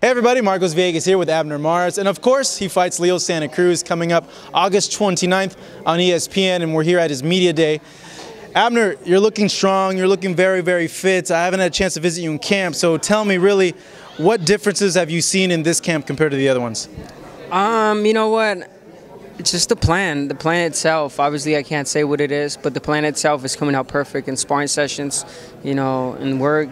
Hey everybody, Marcos Villegas here with Abner Mares, and of course he fights Leo Santa Cruz coming up August 29th on ESPN, and we're here at his media day. Abner, you're looking strong, you're looking very, very fit. I haven't had a chance to visit you in camp, so tell me really, what differences have you seen in this camp compared to the other ones? You know what? It's just the plan itself. Obviously, I can't say what it is, but the plan itself is coming out perfect in sparring sessions, and work.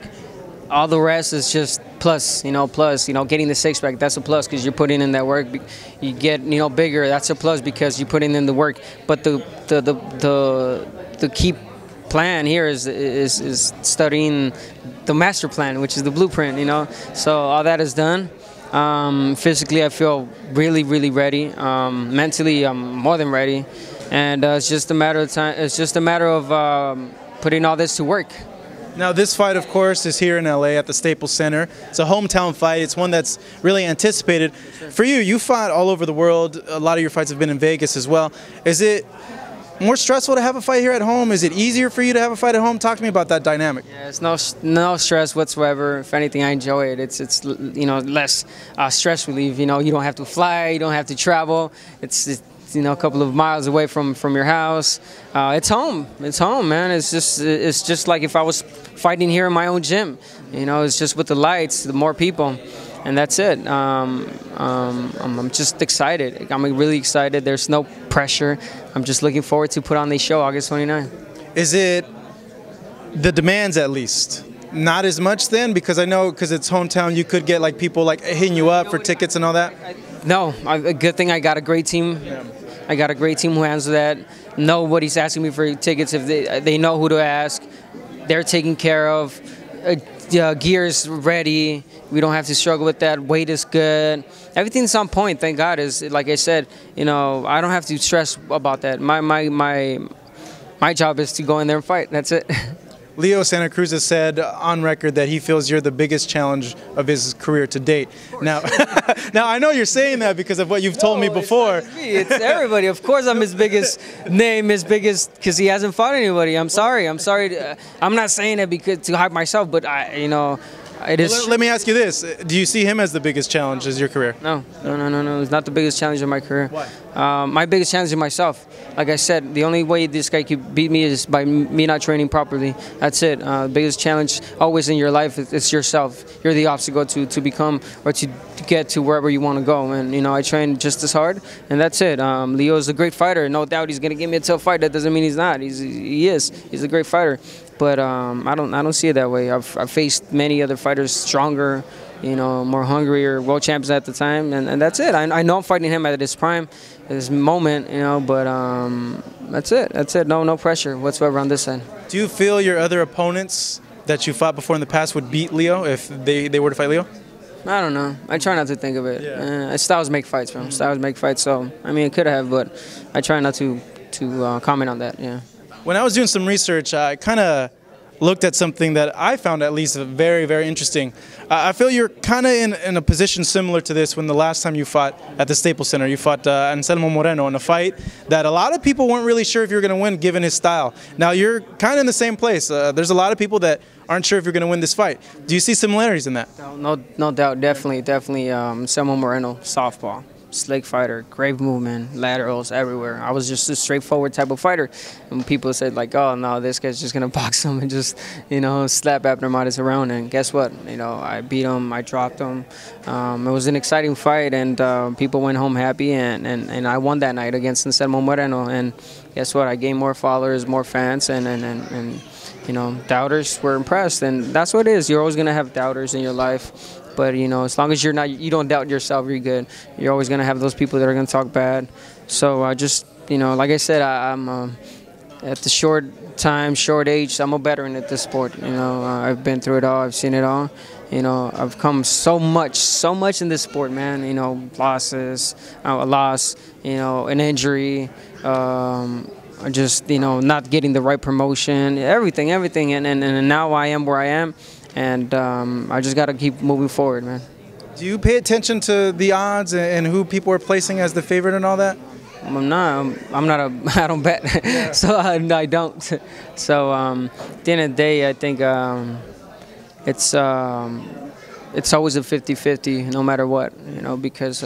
All the rest is just plus, getting the six-pack, that's a plus because you're putting in that work. You get, bigger, that's a plus because you're putting in the work. But the key plan here is studying the master plan, which is the blueprint, So all that is done. Physically, I feel really, really ready. Mentally, I'm more than ready. And it's just a matter of time. It's just a matter of putting all this to work. Now, this fight, of course, is here in LA at the Staples Center. It's a hometown fight. It's one that's really anticipated. Sure. For you, you fought all over the world. A lot of your fights have been in Vegas as well. Is it more stressful to have a fight here at home? Is it easier for you to have a fight at home? Talk to me about that dynamic. Yeah, it's no stress whatsoever. If anything, I enjoy it. It's less stress relief. You don't have to fly. You don't have to travel. It's a couple of miles away from your house. It's home. It's home, man. It's just like if I was fighting here in my own gym. It's just with the lights, the more people, and that's it. I'm just excited. I'm really excited. There's no pressure. I'm just looking forward to put on the show August 29th. Is it the demands at least? Not as much then, because I know because it's hometown, you could get like people like hitting you up for tickets and all that. No, a good thing I got a great team. Yeah. I got a great team who handles that. Nobody's asking me for tickets if they know who to ask. They're taken care of. Gear's ready. We don't have to struggle with that. Weight is good. Everything's on point. Thank God. Is like I said. I don't have to stress about that. My job is to go in there and fight. That's it. Leo Santa Cruz has said on record that he feels you're the biggest challenge of his career to date. Now, I know you're saying that because of what you've told me before. It's not me, it's everybody. Of course I'm his biggest name, because he hasn't fought anybody. I'm sorry. I'm not saying it because to hype myself, but it is. Let me ask you this. Do you see him as the biggest challenge of your career? No. It's not the biggest challenge of my career. Why? My biggest challenge is myself. Like I said, the only way this guy could beat me is by me not training properly. That's it. The biggest challenge always in your life is yourself. You're the obstacle to become or to get to wherever you want to go. And, I train just as hard, and that's it. Leo is a great fighter. No doubt he's going to give me a tough fight. That doesn't mean he's not. He is. He's a great fighter. But I don't see it that way. I've faced many other fighters stronger, more hungrier, world champions at the time, and that's it. I know I'm fighting him at his prime, at his moment, but that's it. That's it. No pressure whatsoever on this side. Do you feel your other opponents that you fought before in the past would beat Leo if they were to fight Leo? I don't know. I try not to think of it. Yeah. Styles make fights, bro. Styles make fights. So it could have, but I try not to comment on that. Yeah. When I was doing some research, I kind of looked at something that I found at least very, very interesting. I feel you're kind of in a position similar to this when the last time you fought at the Staples Center. You fought Anselmo Moreno in a fight that a lot of people weren't really sure if you were going to win given his style. Now you're kind of in the same place. There's a lot of people that aren't sure if you're going to win this fight. Do you see similarities in that? No doubt. Definitely. Anselmo Moreno, softball. Slick fighter, great movement, laterals everywhere. I was just a straightforward type of fighter. And people said like, oh no, this guy's just gonna box him and just, slap Abner Mares around. And guess what? I beat him, I dropped him. It was an exciting fight, and people went home happy. And I won that night against Anselmo Moreno. And guess what? I gained more followers, more fans, and doubters were impressed. And that's what it is. You're always gonna have doubters in your life. But, as long as you don't doubt yourself, you're good. You're always going to have those people that are going to talk bad. So like I said, I'm at the short age, I'm a veteran at this sport. I've been through it all. I've seen it all. I've come so much in this sport, man. Losses, a loss, an injury, just, not getting the right promotion, everything. And now I am where I am. And I just got to keep moving forward, man. Do you pay attention to the odds and who people are placing as the favorite and all that? I'm not I don't bet, yeah. So I don't. So at the end of the day, I think it's it's always a 50-50 no matter what, you know, because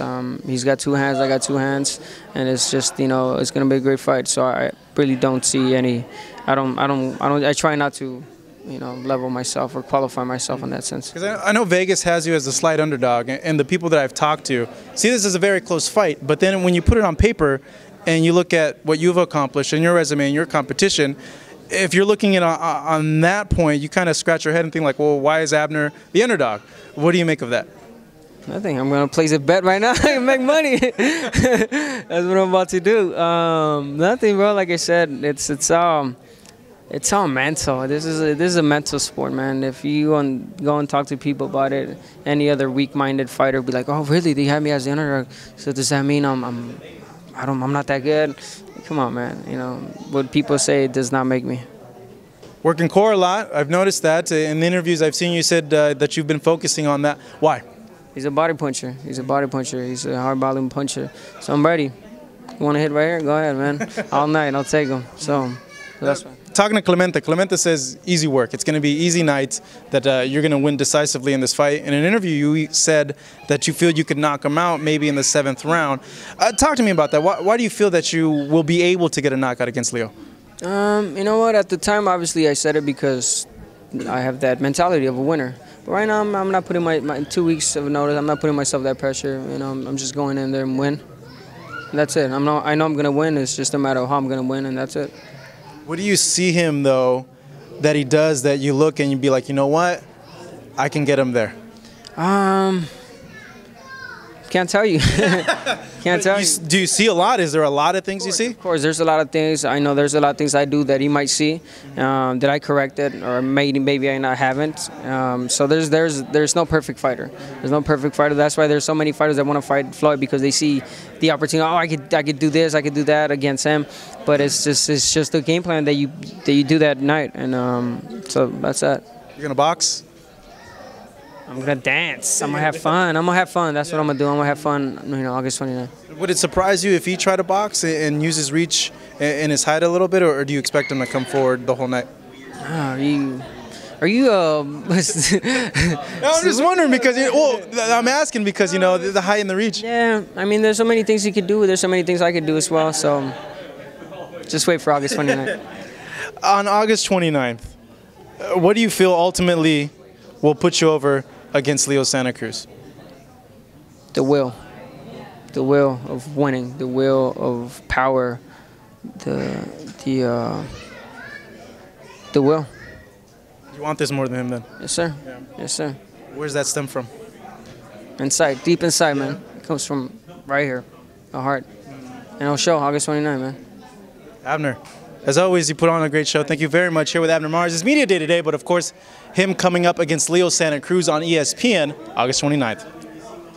he's got two hands, I got two hands, and it's just, you know, it's going to be a great fight. So I really don't see any, I try not to, you know, level myself or qualify myself in that sense. Because I know Vegas has you as a slight underdog, and the people that I've talked to see this as a very close fight, but then when you put it on paper and you look at what you've accomplished in your resume and your competition, if you're looking at on that point, you kind of scratch your head and think like, well, why is Abner the underdog? What do you make of that? Nothing. I'm going to place a bet right now and make money. That's what I'm about to do. Nothing, bro. Like I said, it's all mental. This is a mental sport, man. If you go and talk to people about it, any other weak-minded fighter will be like, "Oh, really? They have me as the underdog. So does that mean I'm not that good?" Come on, man. You know what people say does not make me. Working core a lot. I've noticed that in the interviews I've seen. You said that you've been focusing on that. Why? He's a body puncher. He's a body puncher. He's a hard volume puncher. So I'm ready. You want to hit right here? Go ahead, man. All night, I'll take him. So that's fine. Talking to Clemente says easy work. It's going to be easy nights, that you're going to win decisively in this fight. In an interview, you said that you feel you could knock him out maybe in the 7th round. Talk to me about that. Why do you feel that you will be able to get a knockout against Leo? You know what? At the time, obviously, I said it because I have that mentality of a winner. But right now, I'm not putting my 2 weeks of notice. I'm not putting myself that pressure. You know, I'm just going in there and win. And that's it. I know I'm going to win. It's just a matter of how I'm going to win, and that's it. What do you see him, though, that he does that you look and you be like, you know what, I can get him there? Can't tell you. Can't tell you. Do you see a lot? Is there a lot of things you see? Of course, there's a lot of things. I know there's a lot of things I do that he might see that I corrected, or maybe I haven't. So there's no perfect fighter. There's no perfect fighter. That's why there's so many fighters that want to fight Floyd, because they see the opportunity. Oh, I could do this, I could do that against him. But it's just the game plan that you do that night, and so that's that. You're gonna box? I'm gonna dance. I'm gonna have fun. That's what I'm gonna do. I'm gonna have fun. You know, August 29th. Would it surprise you if he tried to box and use his reach and his height a little bit, or do you expect him to come forward the whole night? Are you? No, I'm just wondering because I'm asking because, you know, the height and the reach. Yeah, I mean, there's so many things he could do. There's so many things I could do as well. So just wait for August 29th. On August 29th, what do you feel ultimately will put you over against Leo Santa Cruz? The will of winning, the will of power, the will. You want this more than him, then? Yes, sir. Yeah. Yes, sir. Where's that stem from? Inside, deep inside, man. It comes from right here, the heart. And it'll show August 29th, man. Abner, as always, you put on a great show. Thank you very much. Here with Abner Mares. It's Media Day today, but of course, him coming up against Leo Santa Cruz on ESPN August 29th.